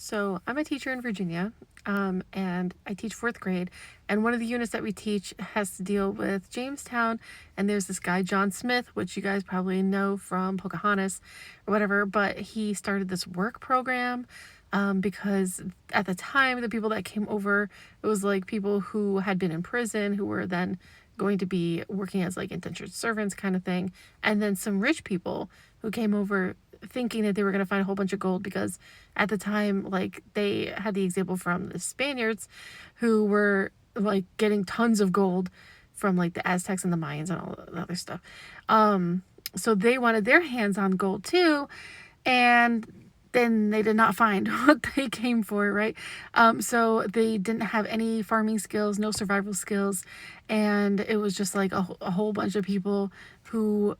So I'm a teacher in Virginia, and I teach fourth grade. And one of the units that we teach has to deal with Jamestown. And there's this guy, John Smith, which you guys probably know from Pocahontas or whatever, but he started this work program because at the time, the people that came over, it was like people who had been in prison who were then going to be working as like indentured servants kind of thing. And then some rich people who came over thinking that they were going to find a whole bunch of gold because at the time, like, they had the example from the Spaniards who were like getting tons of gold from like the Aztecs and the Mayans and all the other stuff. So they wanted their hands on gold too, and then they did not find what they came for, right? So they didn't have any farming skills, no survival skills, and it was just like a whole bunch of people who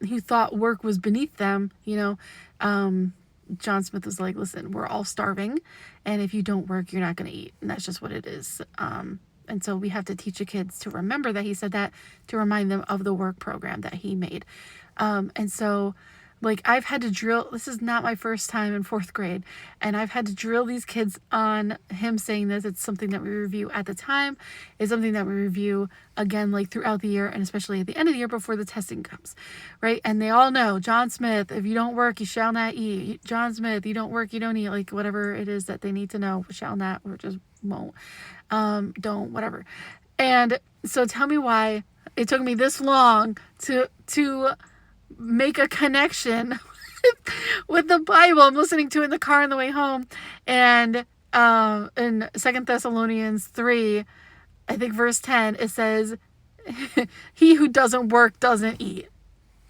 who thought work was beneath them, John Smith was like, listen, we're all starving, and if you don't work, you're not going to eat, and that's just what it is. And so we have to teach the kids to remember that he said that, to remind them of the work program that he made. And so, like, I've had to drill, this is not my first time in fourth grade, and I've had to drill these kids on him saying this. It's something that we review at the time. It's something that we review again, like, throughout the year, and especially at the end of the year before the testing comes, right? And they all know, John Smith, if you don't work, you shall not eat. John Smith, you don't work, you don't eat. Like, whatever it is that they need to know, shall not, or just won't, don't, whatever. And so tell me why it took me this long to make a connection with the Bible. I'm listening to it in the car on the way home, and in 2 Thessalonians 3, I think verse 10, it says, he who doesn't work doesn't eat.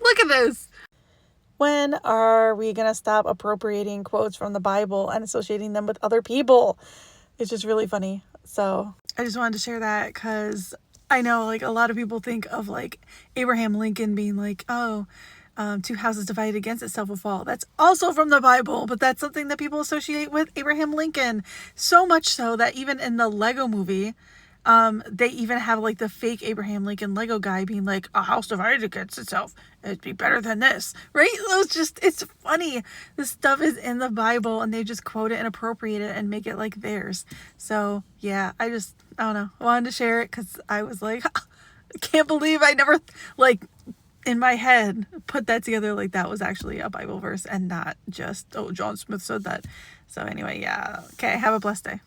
Look at this. When are we going to stop appropriating quotes from the Bible and associating them with other people? It's just really funny. So I just wanted to share that because I know, like, a lot of people think of, like, Abraham Lincoln being like, two houses divided against itself will fall. That's also from the Bible, but that's something that people associate with Abraham Lincoln. So much so that even in the Lego movie, they even have, like, the fake Abraham Lincoln Lego guy being like, a house divided against itself, it'd be better than this, right? It's funny. This stuff is in the Bible, and they just quote it and appropriate it and make it like theirs. So yeah, I don't know. I wanted to share it because I was like, I can't believe I never, like, in my head, put that together, like that was actually a Bible verse and not just, oh, John Smith said that. So anyway, yeah. Okay, have a blessed day.